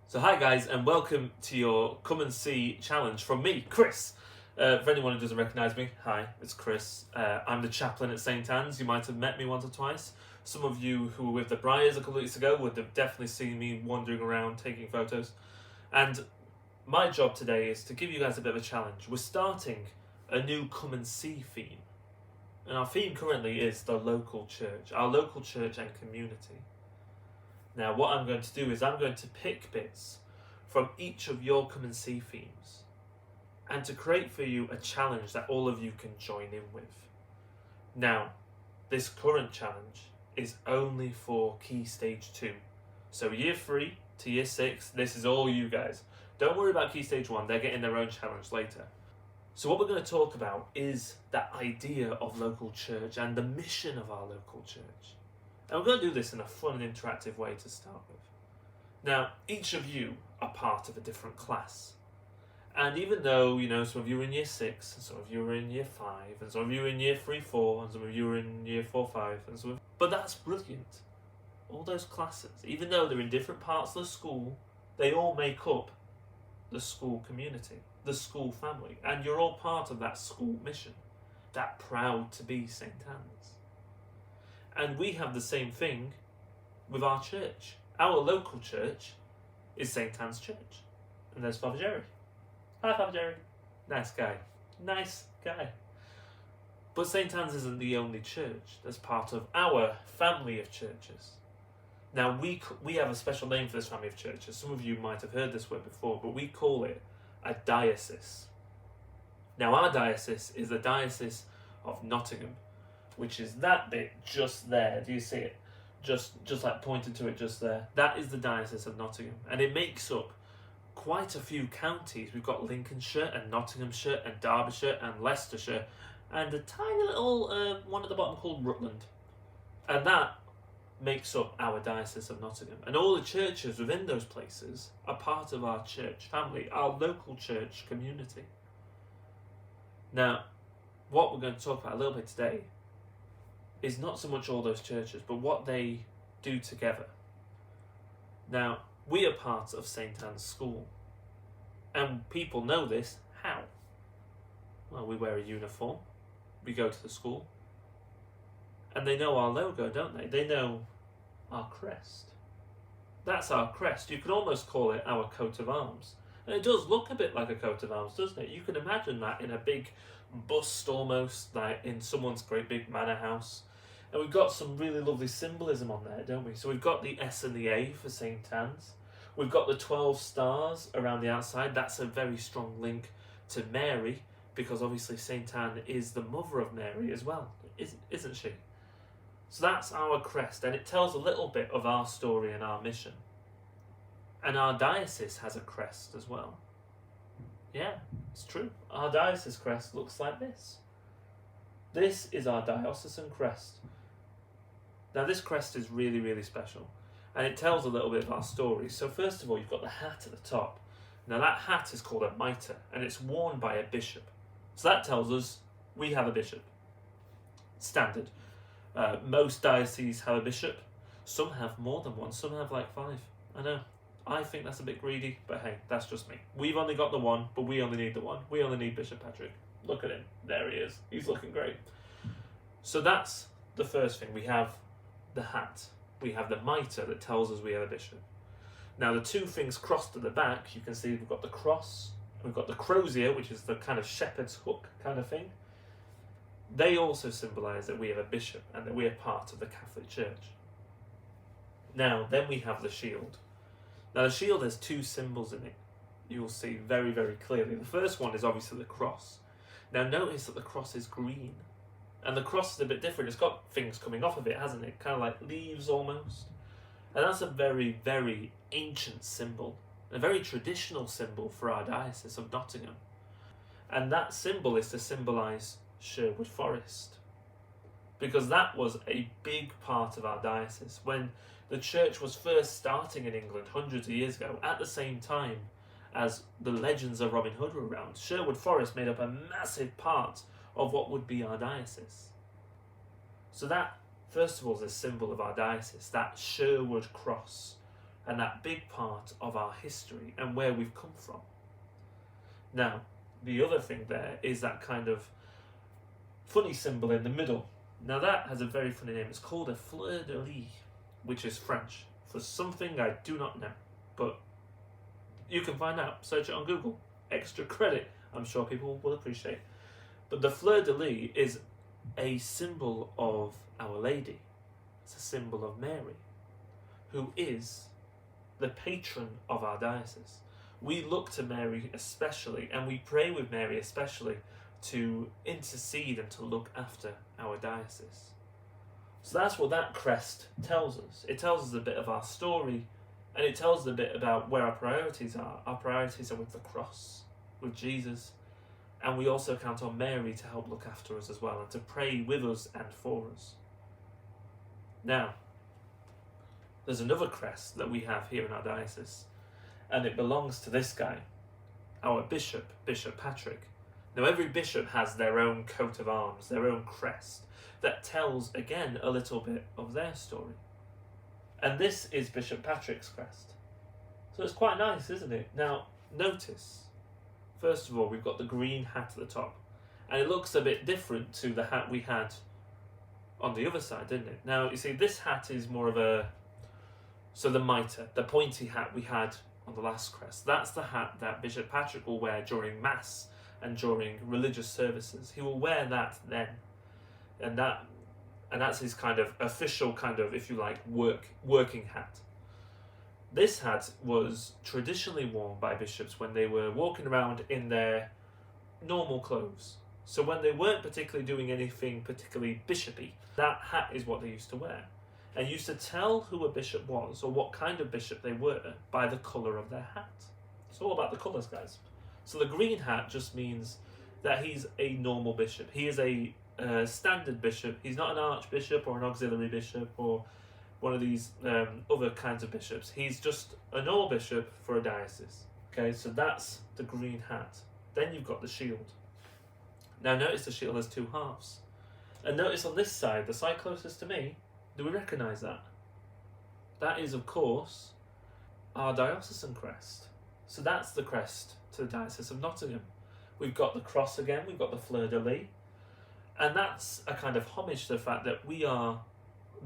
So hi guys, and welcome to your come and see challenge from me, Chris. For anyone who doesn't recognise me, hi, it's Chris. I'm the chaplain at St Anne's. You might have met me once or twice. Some of you who were with the Briars a couple of weeks ago would have definitely seen me wandering around taking photos. And my job today is to give you guys a bit of a challenge. We're starting a new come and see theme. And our theme currently is the local church, our local church and community. Now what I'm going to do is I'm going to pick bits from each of your come and see themes and to create for you a challenge that all of you can join in with. Now, this current challenge is only for Key Stage 2. So Year 3 to Year 6, this is all you guys. Don't worry about Key Stage 1, they're getting their own challenge later. So what we're going to talk about is that idea of local church and the mission of our local church. And we're going to do this in a fun and interactive way to start with. Now, each of you are part of a different class. And even though, some of you are in Year 6, and some of you are in Year 5, and some of you are in Year 3, 4, and some of you are in Year 4, 5, but that's brilliant. All those classes, even though they're in different parts of the school, they all make up the school community, the school family. And you're all part of that school mission, that proud to be St Anne's. And we have the same thing with our church. Our local church is St Anne's Church. And there's Father Jerry. Hi, Father Jerry. Nice guy. Nice guy. But St Anne's isn't the only church that's part of our family of churches. Now, we have a special name for this family of churches. Some of you might have heard this word before, but we call it a diocese. Now, our diocese is the Diocese of Nottingham, which is that bit just there. Do you see it? Just like pointed to it just there. That is the Diocese of Nottingham. And it makes up quite a few counties. We've got Lincolnshire and Nottinghamshire and Derbyshire and Leicestershire and a tiny little one at the bottom called Rutland. And that makes up our Diocese of Nottingham. And all the churches within those places are part of our church family, our local church community. Now, what we're going to talk about a little bit today is not so much all those churches, but what they do together. Now, we are part of St Anne's School, and people know this. How? Well, we wear a uniform, we go to the school, and they know our logo, don't they? They know our crest. That's our crest. You could almost call it our coat of arms. And it does look a bit like a coat of arms, doesn't it? You can imagine that in a big bust almost, like in someone's great big manor house. And we've got some really lovely symbolism on there, don't we? So we've got the S and the A for St Anne's. We've got the 12 stars around the outside. That's a very strong link to Mary, because obviously St Anne is the mother of Mary as well, isn't she? So that's our crest, and it tells a little bit of our story and our mission. And our diocese has a crest as well. Yeah, it's true. Our diocese crest looks like this. This is our diocesan crest. Now this crest is really, really special, and it tells a little bit of our story. So first of all, you've got the hat at the top. Now that hat is called a mitre, and it's worn by a bishop. So that tells us we have a bishop. Standard. Most dioceses have a bishop. Some have more than one. Some have like 5. I know. I think that's a bit greedy, but hey, that's just me. We've only got the one, but we only need the one. We only need Bishop Patrick. Look at him. There he is. He's looking great. So that's the first thing. We have the hat. We have the mitre that tells us we have a bishop. Now the two things crossed at the back, you can see we've got the cross, we've got the crozier, which is the kind of shepherd's hook kind of thing. They also symbolise that we have a bishop and that we are part of the Catholic Church. Now, then we have the shield. Now the shield has 2 symbols in it. You will see very, very clearly. The first one is obviously the cross. Now notice that the cross is green. And the cross is a bit different. It's got things coming off of it, hasn't it? Kind of like leaves almost. And that's a very, very ancient symbol. A very traditional symbol for our Diocese of Nottingham. And that symbol is to symbolise Sherwood Forest. Because that was a big part of our diocese. When the church was first starting in England hundreds of years ago, at the same time as the legends of Robin Hood were around, Sherwood Forest made up a massive part of what would be our diocese. So that, first of all, is a symbol of our diocese, that Sherwood cross. and that big part of our history and where we've come from. Now, the other thing there is that kind of funny symbol in the middle. Now that has a very funny name. It's called a fleur-de-lis, which is French for something I do not know, but you can find out. Search it on Google. Extra credit, I'm sure people will appreciate. But the fleur-de-lis is a symbol of Our Lady. It's a symbol of Mary, who is the patron of our diocese. We look to Mary especially, and we pray with Mary especially, to intercede and to look after our diocese. So that's what that crest tells us. It tells us a bit of our story, and it tells us a bit about where our priorities are. Our priorities are with the cross, with Jesus, and we also count on Mary to help look after us as well, and to pray with us and for us. Now, there's another crest that we have here in our diocese, and it belongs to this guy, our bishop, Bishop Patrick. Now, every bishop has their own coat of arms, their own crest, that tells, again, a little bit of their story. And this is Bishop Patrick's crest. So it's quite nice, isn't it? Now, notice, first of all, we've got the green hat at the top, and it looks a bit different to the hat we had on the other side, didn't it? Now, you see, this hat is more of a... So the mitre, the pointy hat we had on the last crest, that's the hat that Bishop Patrick will wear during Mass and during religious services. He will wear that then. And that's his kind of official kind of, if you like, working hat. This hat was traditionally worn by bishops when they were walking around in their normal clothes. So when they weren't particularly doing anything particularly bishopy, that hat is what they used to wear. And used to tell who a bishop was or what kind of bishop they were by the colour of their hat. It's all about the colours, guys. So the green hat just means that he's a normal bishop. He is a standard bishop. He's not an archbishop or an auxiliary bishop or one of these other kinds of bishops. He's just a normal bishop for a diocese. Okay, so that's the green hat. Then you've got the shield. Now notice the shield has two halves. And notice on this side, the side closest to me, do we recognise that? That is, of course, our diocesan crest. So that's the crest to the Diocese of Nottingham. We've got the cross again, we've got the fleur-de-lis, and that's a kind of homage to the fact that we are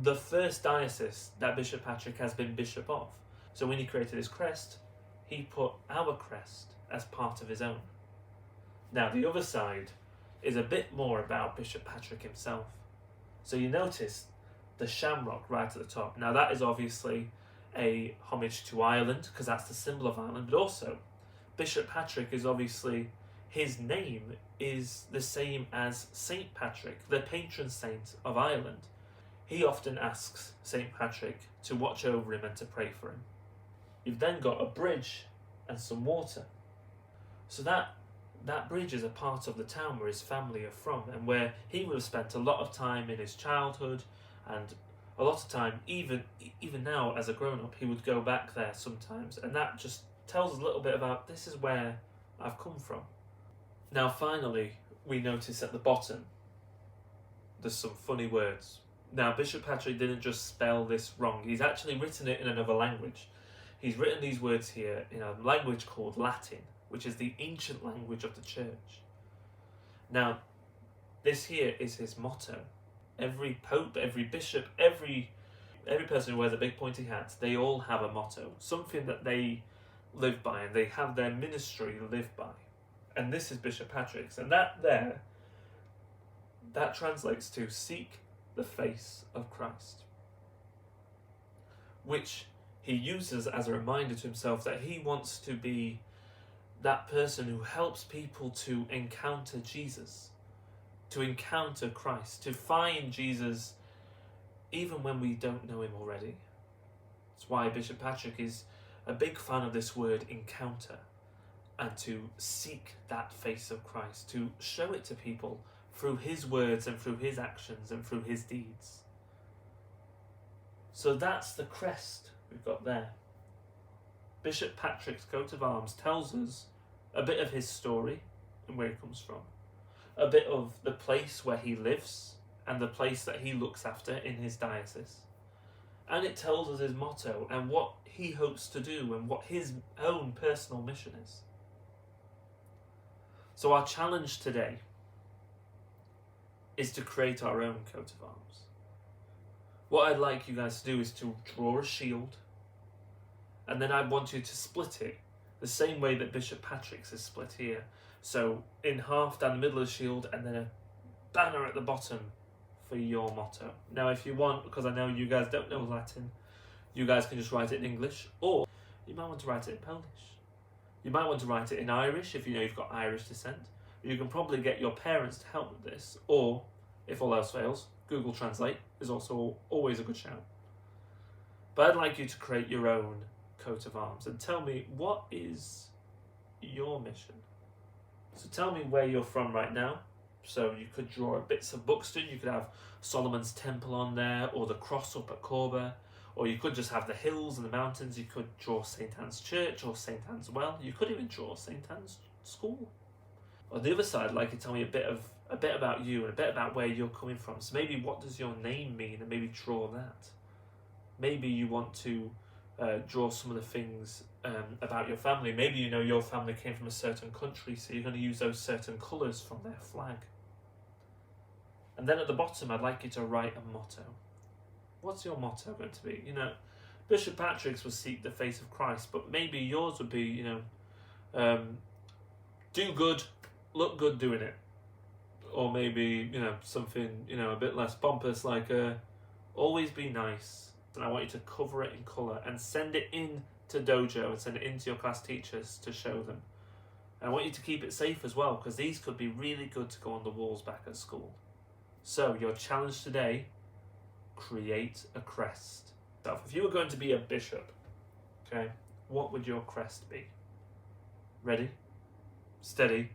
the first diocese that Bishop Patrick has been bishop of. So when he created his crest, he put our crest as part of his own. Now the other side is a bit more about Bishop Patrick himself. So you notice the shamrock right at the top. Now that is obviously a homage to Ireland, because that's the symbol of Ireland, but also Bishop Patrick is obviously, his name is the same as Saint Patrick, the patron saint of Ireland. He often asks Saint Patrick to watch over him and to pray for him. You've then got a bridge and some water. So that bridge is a part of the town where his family are from, and where he would have spent a lot of time in his childhood, and a lot of time, even now as a grown-up, he would go back there sometimes, and that just tells us a little bit about, this is where I've come from. Now finally, we notice at the bottom, there's some funny words. Now Bishop Patrick didn't just spell this wrong, he's actually written it in another language. He's written these words here in a language called Latin, which is the ancient language of the church. Now, this here is his motto. Every pope, every bishop, every person who wears a big pointy hat, they all have a motto, something that they live by, and they have their ministry live by. And this is Bishop Patrick's, and that translates to seek the face of Christ, which he uses as a reminder to himself that he wants to be that person who helps people to encounter Jesus, to encounter Christ, to find Jesus even when we don't know him already. That's why Bishop Patrick is a big fan of this word encounter, and to seek that face of Christ, to show it to people through his words and through his actions and through his deeds. So that's the crest we've got there. Bishop Patrick's coat of arms tells us a bit of his story and where he comes from, a bit of the place where he lives and the place that he looks after in his diocese. And it tells us his motto and what he hopes to do and what his own personal mission is. So our challenge today is to create our own coat of arms. What I'd like you guys to do is to draw a shield, and then I want you to split it the same way that Bishop Patrick's is split here. So in half down the middle of the shield, and then a banner at the bottom for your motto. Now if you want, because I know you guys don't know Latin, you guys can just write it in English, or you might want to write it in Polish. You might want to write it in Irish if you know you've got Irish descent. You can probably get your parents to help with this, or if all else fails, Google Translate is also always a good shout. But I'd like you to create your own coat of arms and tell me, what is your mission? So tell me where you're from right now. So you could draw bits of Buxton, you could have Solomon's Temple on there, or the cross up at Corber, or you could just have the hills and the mountains. You could draw St. Anne's Church or St. Anne's Well. You could even draw St. Anne's School. On the other side, I'd like you to tell me a bit about you and a bit about where you're coming from. So maybe what does your name mean, and maybe draw that. Maybe you want to draw some of the things about your family. Maybe you know your family came from a certain country, so you're going to use those certain colours from their flag. And then at the bottom, I'd like you to write a motto. What's your motto going to be? You know, Bishop Patrick's was seek the face of Christ, but maybe yours would be, you know, do good, look good doing it. Or maybe, you know, something, you know, a bit less pompous, like always be nice. And I want you to cover it in colour and send it in to Dojo and send it in to your class teachers to show them. And I want you to keep it safe as well, because these could be really good to go on the walls back at school. So your challenge today, create a crest. So if you were going to be a bishop, okay, what would your crest be? Ready, steady,